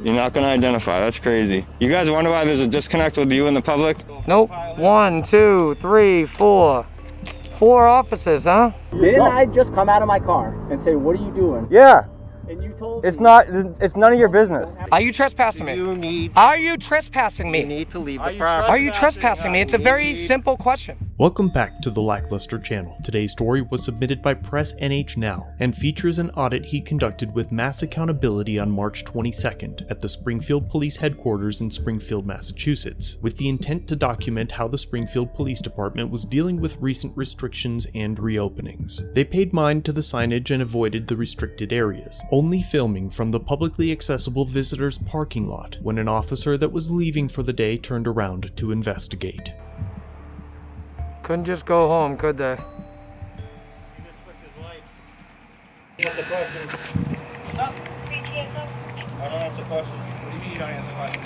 You're not going to identify. That's crazy. You guys wonder why there's a disconnect with you and the public? Nope. 1, 2, 3, 4. 4 officers, huh? Didn't I just come out of my car and say, what are you doing? Yeah. And you told It's none of your business. Are you trespassing me? Are you trespassing me? You need to leave the property. Are you trespassing me? It's a very simple question. Welcome back to the Lackluster channel. Today's story was submitted by Press NH Now and features an audit he conducted with mass accountability on March 22nd at the Springfield Police Headquarters in Springfield, Massachusetts, with the intent to document how the Springfield Police Department was dealing with recent restrictions and reopenings. They paid mind to the signage and avoided the restricted areas, only filming from the publicly accessible visitors' parking lot when an officer that was leaving for the day turned around to investigate. Couldn't just go home, could they? He just flicked his light. What's the question? What's up? I don't answer questions. What do you mean you don't answer questions?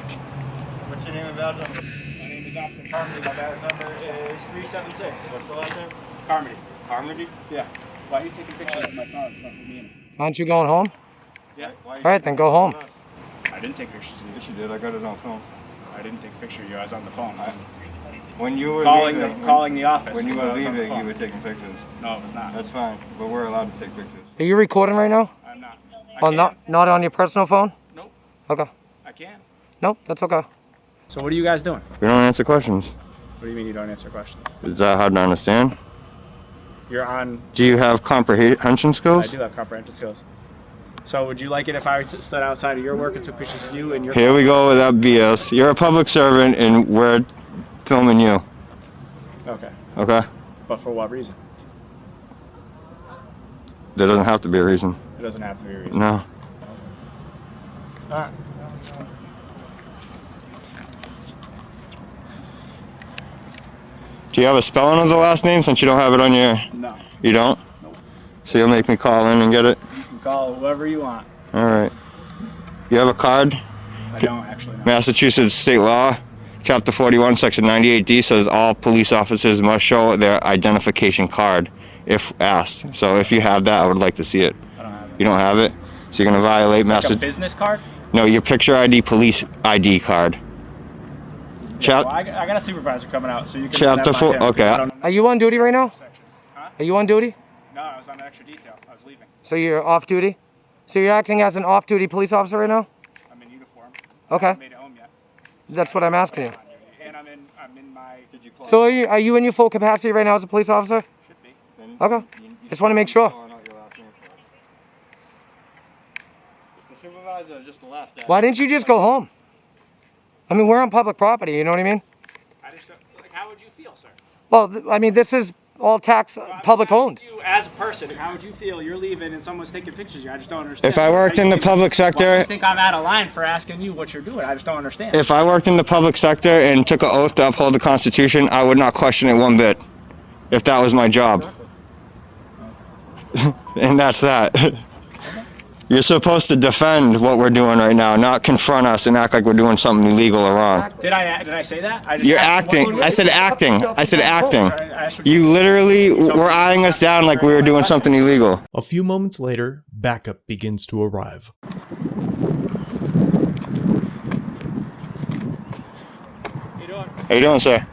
What's your name and badge number? My name is Officer Carmody. My badge number is 376. What's the last name? Carmody. Carmody? Yeah. Why are you taking pictures of my car? It's not for me. Aren't you going home? Yeah. Alright, then go home. I didn't take pictures of you. Yes, you did. I got it on film. I didn't take a picture of you. I was on the phone. When you were calling the office. When you were leaving, you were taking pictures. No, it was not. That's fine, but we're allowed to take pictures. Are you recording right now? I'm not. Oh, not on your personal phone? Nope. Okay. I can. Nope, that's okay. So what are you guys doing? We don't answer questions. What do you mean you don't answer questions? Is that hard to understand? You're on... Do you have comprehension skills? I do have comprehension skills. So would you like it if I stood outside of your work and took pictures of you and your... Here we go with that BS. You're a public servant and we're filming you. Okay. Okay? But for what reason? There doesn't have to be a reason. It doesn't have to be a reason. No. Alright. Do you have a spelling of the last name since you don't have it on your... No. You don't? Nope. So you'll make me call in and get it? You can call whoever you want. Alright. You have a card? I don't actually know. Massachusetts state law, chapter 41, section 98D says all police officers must show their identification card if asked. So if you have that, I would like to see it. I don't have it. You don't have it? So you're going to violate Like a business card? No, your picture ID, police ID card. Yeah, well, I got a supervisor coming out, so you can... Chapter 4, okay. Are you on duty right now? Huh? Are you on duty? No, I was on extra detail. I was leaving. So you're off duty? So you're acting as an off-duty police officer right now? I'm in uniform. Okay. I haven't made it home yet. That's what I'm asking you. And I'm in my... So are you in your full capacity right now as a police officer? Should be. Okay. Just want to make sure. The supervisor just left. Why didn't you just go home? I mean, we're on public property, you know what I mean? I just don't... Like, how would you feel, sir? Well, I mean, this is all tax public owned. You, as a person, how would you feel? You're leaving and someone's taking pictures of you. I just don't understand. If I worked in the public sector... Well, I think I'm out of line for asking you what you're doing. I just don't understand. If I worked in the public sector and took an oath to uphold the Constitution, I would not question it one bit. If that was my job. And that's that. You're supposed to defend what we're doing right now, not confront us and act like we're doing something illegal or wrong. Did I say that? You're acting. I said acting. I said acting. You literally were eyeing us down like we were doing something illegal. A few moments later, backup begins to arrive. How you doing, sir?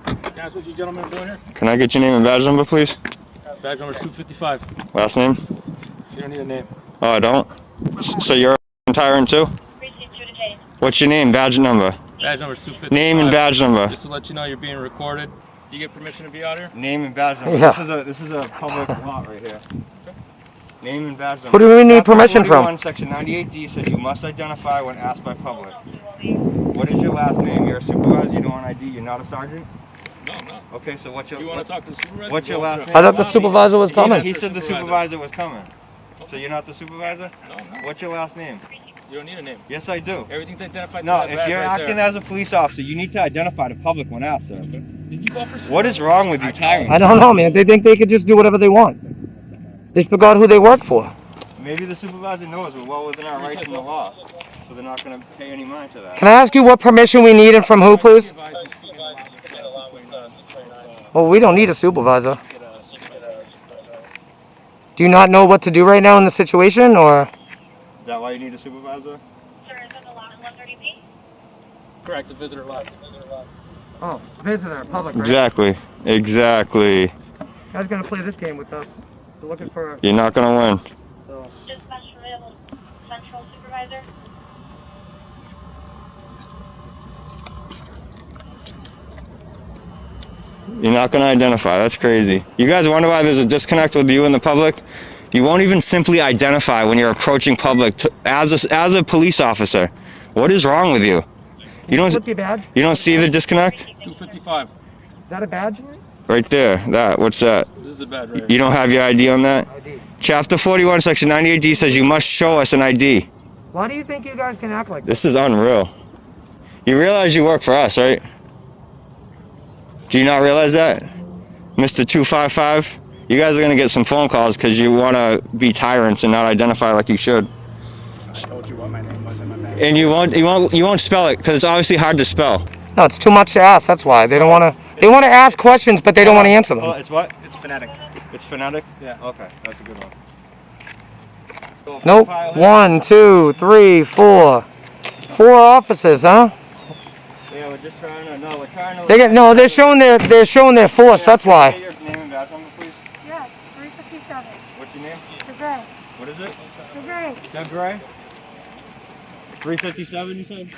Can I ask what you gentlemen are doing here? Can I get your name and badge number, please? Badge number is 255. Last name? You don't need a name. Oh, I don't? So you're a tyrant too? What's your name, badge number? Badge number is 255. Name and badge number. Just to let you know you're being recorded. Do you get permission to be out here? Name and badge number. Yeah. This is a public lot right here. Name and badge number. Who do we need permission from? Section 98D says you must identify when asked by public. What is your last name? You're a supervisor, you don't want ID, you're not a sergeant? No, I'm not. Okay, so what's your... You want to talk to the supervisor? What's your last name? I thought the supervisor was coming. He said the supervisor was coming. So you're not the supervisor? No, I'm not. What's your last name? You don't need a name. Yes, I do. Everything's identified. No, to that if badge you're right acting there. as a police officer, you need to identify the public when asked, sir. Okay. Did you go for What is wrong with you, tyrant? I don't know, man. They think they could just do whatever they want. They forgot who they work for. Maybe the supervisor knows we're well within our rights in the law, so they're not going to pay any mind to that. Can I ask you what permission we need and from who, please? Well, we don't need a supervisor. Do you not know what to do right now in the situation, or? Is that why you need a supervisor? Sir, is it the lot in 130P? Correct, the visitor lot. Oh, visitor, public, right? Exactly. Exactly. Guys gonna play this game with us. We're looking for. You're not gonna win. So. Dispatch available. Central Supervisor. You're not gonna identify. That's crazy. You guys wonder why there's a disconnect with you and the public? You won't even simply identify when you're approaching public as a police officer. What is wrong with you? You don't. Flip your badge. You don't see the disconnect? 255. Is that a badge? Right there. That. What's that? This is a bad right. You don't have your ID on that? ID. Chapter 41, Section 98D says you must show us an ID. Why do you think you guys can act like this? This is unreal. You realize you work for us, right? Do you not realize that? Mr. 255? You guys are going to get some phone calls because you want to be tyrants and not identify like you should. I told you what my name was in my bag. And you won't spell it because it's obviously hard to spell. No, it's too much to ask. That's why they don't want to. They want to ask questions, but they don't want to answer them. Oh, it's what? It's phonetic. It's phonetic? Yeah. Okay, that's a good one. Nope. 1, 2, 3, 4. 4 officers, huh? Yeah, we're just trying to. No, we're trying to. They're showing their force. That's Say why. your name and badge number, please. Yes, 357. What's your name? Degray. What is it? Degray. Deb Gray? 357, you said?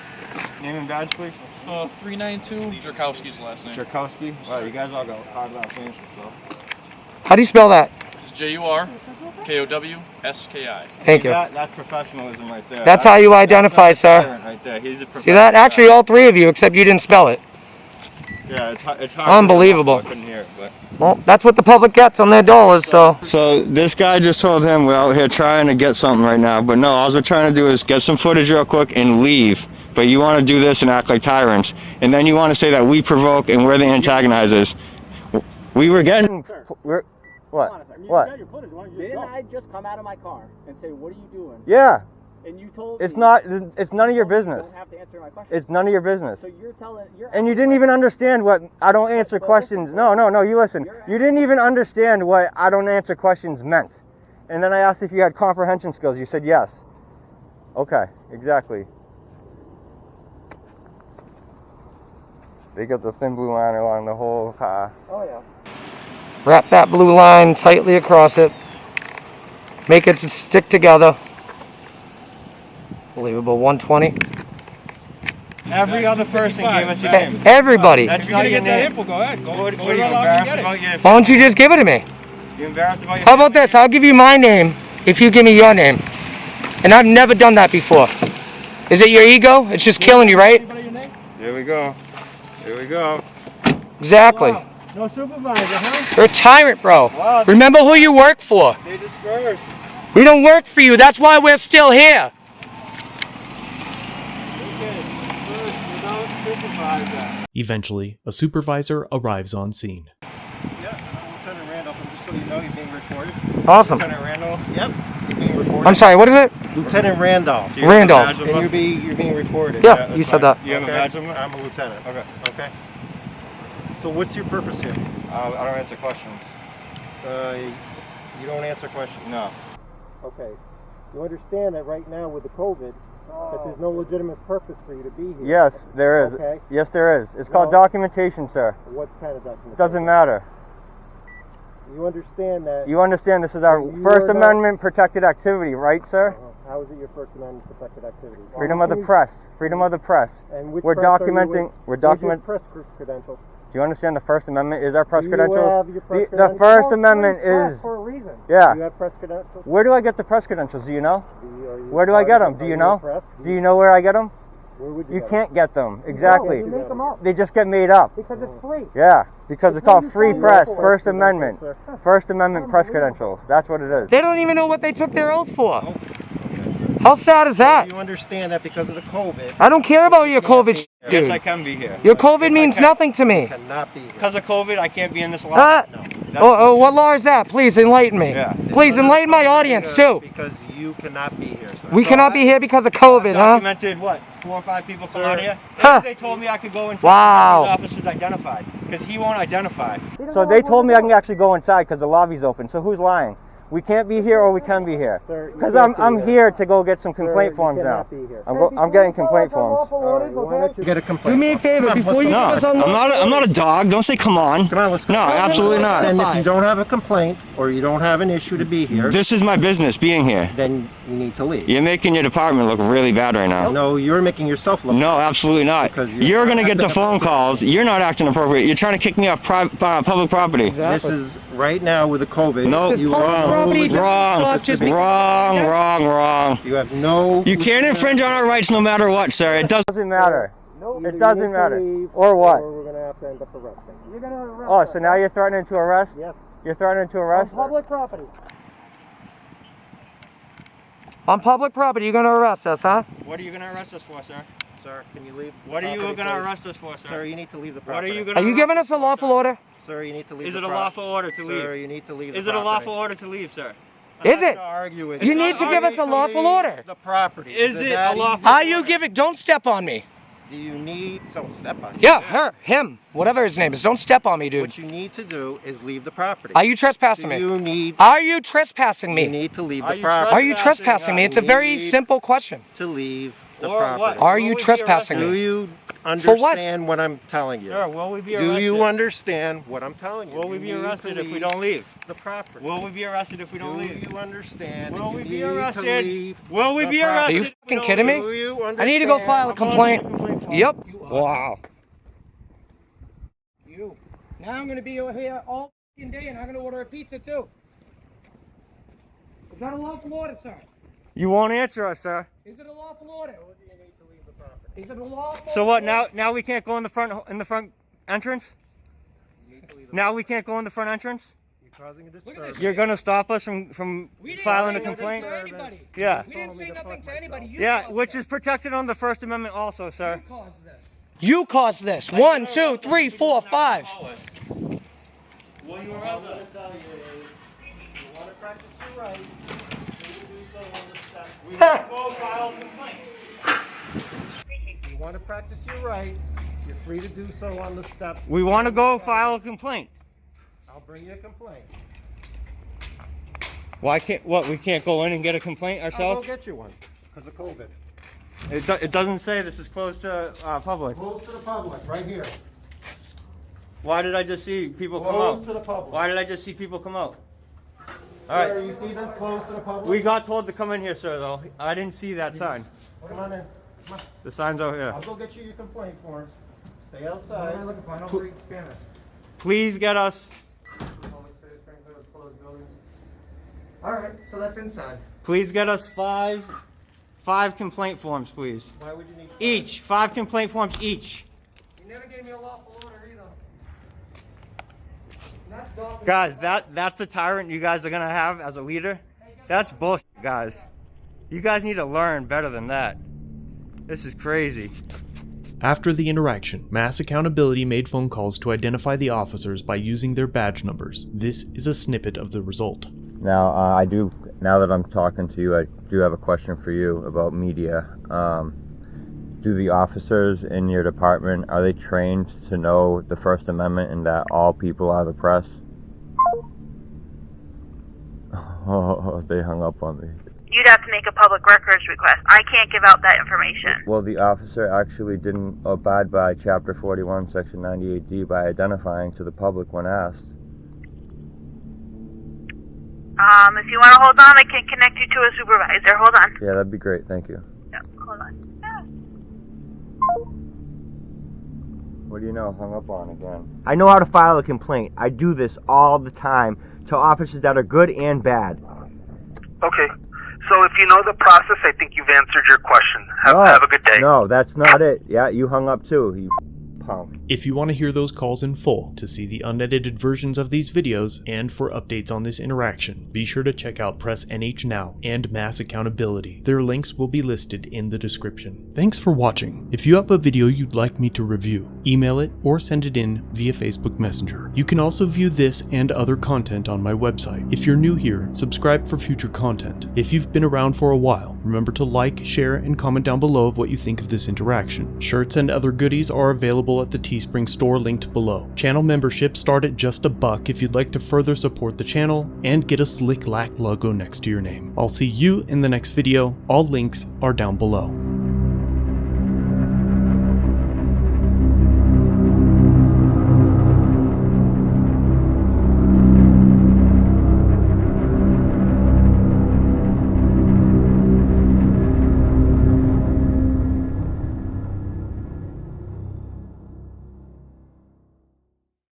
Name and badge, please. 392, Jerkowski's last name. Jerkowski? Wow, you guys all got hard last names and stuff. How do you spell that? It's Jurkowski. Thank you. That's professionalism right there. That's how you identify, that's a sir. tyrant right there. He's a See that? Actually, all 3 of you, except you didn't spell it. Yeah, it's hard. Unbelievable. I couldn't hear it, but. Well, that's what the public gets on their dollars, so. So this guy just told him we're out here trying to get something right now, but no, all we're trying to do is get some footage real quick and leave. But you want to do this and act like tyrants, and then you want to say that we provoke and we're the antagonizers. We were getting. What? What? Didn't I just come out of my car and say, what are you doing? Yeah. And you told It's me. not. It's none of your You business. don't have to answer my question. It's none of your business. So you're telling. And you didn't even understand what I don't answer questions. No. You listen. You didn't even understand what I don't answer questions meant. And then I asked if you had comprehension skills. You said yes. Okay. Exactly. They got the thin blue line along the whole car. Oh yeah. Wrap that blue line tightly across it. Make it stick together. Unbelievable. 120. Every other person gave us your name. Everybody. That's If you're not gonna your get that name. info, go ahead. Go What to are you the log and embarrassed get it. about your? Why don't you just give it to me? You embarrassed about your? How about this? I'll give you my name if you give me your name. And I've never done that before. Is it your ego? It's just killing you, right? Here we go. Here we go. Exactly. No supervisor, huh? You're a tyrant, bro. Wow. Remember who you work for. They dispersed. We don't work for you. That's why we're still here. Eventually, a supervisor arrives on scene. Yep, Lieutenant Randolph, and just so you know, you're being recorded. Awesome. Lieutenant Randolph, yep, you're being recorded. I'm sorry, what is it? Lieutenant Randolph. Randolph. And you're being recorded. Yeah, that's you said fine. that. You have a badge number? I'm a lieutenant. Okay. Okay. So what's your purpose here? I don't answer questions. You don't answer questions. No. Okay. You understand that right now with the COVID, that there's no legitimate purpose for you to be here. Yes, there is. Okay. Yes, there is. It's called Well- documentation, sir. What kind of document? It doesn't matter. You understand that. You understand this is our You First are not- Amendment protected activity, right, sir? How is it your First Amendment protected activity? Freedom of the press. Freedom of the press. And which We're press are you documenting. with? We're Where's your document. press credentials. Do you understand the First Amendment is our press Do you credentials? have your press The credentials? First Oh, Amendment press is. for a reason. Yeah. Do you have press credentials? Where do I get the press credentials? Do you know? Are you Where do I part get of them? the- Do are you in know? the press? Do you know where I get them? Where would you You get can't get them. them? Exactly. You make them up. They just get made up. Because it's free. Yeah, because it's What called are you free saying? press, Local First press Amendment. credentials, sir. First Amendment press credentials. That's what it is. They don't even know what they took their oath for. How sad is that? You understand that because of the COVID, I don't care about your COVID, Yes, I dude. can be here. Your COVID means can. nothing to me. cannot be here. Because of COVID, I can't be in this Uh, lot. No. oh, what law is that? Please enlighten me. Yeah. Please enlighten my audience too. Because you cannot be here, sir. We cannot be here because of COVID, huh? Documented what? 4 or 5 people come out here. Huh. They told me I could go inside. Wow. The officers identified because he won't identify. So they told me I can actually go inside because the lobby's open. So who's lying? We can't be here or we can be here. Sir, you Because can't be I'm here to go get some complaint Sir, forms you now. cannot be here. I'm getting complaint forms. Why don't you get a complaint? Do me a favor before you No, give us a I'm not a dog. Don't say come on. Come on, let's go. No, absolutely not. And if you don't have a complaint or you don't have an issue to be here, This is my business being here. then you need to leave. You're making your department look really bad right now. No, you're making yourself look. No, absolutely not. Because You're going to get the acting phone calls. You're not acting appropriate. You're trying to kick me off public property. This is right now with the COVID. No, you public are property hooligan. Wrong. You have no. You can't infringe on our rights no matter what, sir. It doesn't. Doesn't matter. No, It doesn't you need to matter. leave, Or what? Or we're gonna have to end up arresting. You're gonna arrest. Oh, so now you're threatening to arrest? Yes. You're threatening to arrest? Public property. On public property, you're gonna arrest us, huh? What are you gonna arrest us for, sir? Sir, can you leave? the What are you property, gonna please? arrest us for, sir? Sir, you need to leave the What property. are you gonna Are you giving us a lawful order? Sir, you need to leave. Is the it a property. lawful order to leave? Sir, you need to leave. Is the it a property. lawful order to leave, sir? I'm Is not it? gonna argue with You you. need to give us a lawful order. The property. Is it it that a lawful- easy? Are you giving? Don't step on me. Do you need? Don't step on. you. Yeah, her, him, whatever his name is. Don't step on me, dude. What you need to do is leave the property. Are you trespassing me? You need. Are you trespassing You me? need to leave Are the you property. Are you trespassing me? It's a very Leave. simple question. To leave the Or property. what? Are Will you we be trespassing arrested? Do me? you what? understand what I'm telling you? Sir, will we be Do arrested? you understand what I'm telling you? Will we You be need to arrested if we leave don't leave? the property? Will we be arrested if we don't Do leave? you understand? Will that we you be need to arrested? leave Will we the be property? Are you arrested? fucking kidding me? Do you understand? I need to go file a complaint. Yep. Wow. You. Now I'm gonna be over here all fucking day, and I'm gonna order a pizza too. Is that a lawful order, sir? You won't answer us, sir. Is it a lawful order? Is it a lawful? So what? Now we can't go in the front entrance. Now we can't go in the front entrance. You're causing a Look at disturbance. this. You're gonna stop us from We didn't filing say a nothing complaint. to anybody. Yeah. We didn't say nothing to anybody. You Yeah, caused which this. is protected on the First Amendment also, sir. You caused this. You caused this. 1, 2, 3, 4, 5. Will you arrest us? You want to practice your rights? We will go file a complaint. You want to practice your rights? You're free to do so on the steps. We want to go file a complaint. I'll bring you a complaint. Why can't we can't go in and get a complaint I'll go ourselves? get you one because of COVID. It doesn't say this is closed to public. Close to the public, right here. Why did I just see people come Close out? to the public. Why did I just see people come out? All Sir, right. you see them close to the public? We got told to come in here, sir, though. I didn't see that sign. Come on in. Come on. The sign's over here. I'll go get you your complaint forms. Stay outside. Please get us. All right, so that's inside. Please get us five complaint forms, please. Why would you need? Each. 5 complaint forms each. You never gave me a lawful order either. That's lawful. Guys, that's the tyrant you guys are gonna have as a leader. That's bullshit, guys. You guys need to learn better than that. This is crazy. After the interaction, Mass Accountability made phone calls to identify the officers by using their badge numbers. This is a snippet of the result. Now, now that I'm talking to you, I do have a question for you about media. Do the officers in your department, are they trained to know the First Amendment and that all people are the press? Oh, they hung up on me. You'd have to make a public records request. I can't give out that information. Well, the officer actually didn't abide by Chapter 41, Section 98D by identifying to the public when asked. If you want to hold on, I can connect you to a supervisor. Hold on. Yeah, that'd be great. Thank you. Yeah, hold on. What do you know? Hung up on again. I know how to file a complaint. I do this all the time to officers that are good and bad. Okay. So if you know the process, I think you've answered your question. Have a good day. No, that's not it. Yeah, you hung up too, you punk. If you want to hear those calls in full, to see the unedited versions of these videos, and for updates on this interaction, be sure to check out Press NH Now and Mass Accountability. Their links will be listed in the description. Thanks for watching. If you have a video you'd like me to review, email it or send it in via Facebook Messenger. You can also view this and other content on my website. If you're new here, subscribe for future content. If you've been around for a while, remember to like, share, and comment down below of what you think of this interaction. Shirts and other goodies are available available at the Teespring store linked below. Channel memberships start at just $1 if you'd like to further support the channel and get a slick lack logo next to your name. I'll see you in the next video. All links are down below.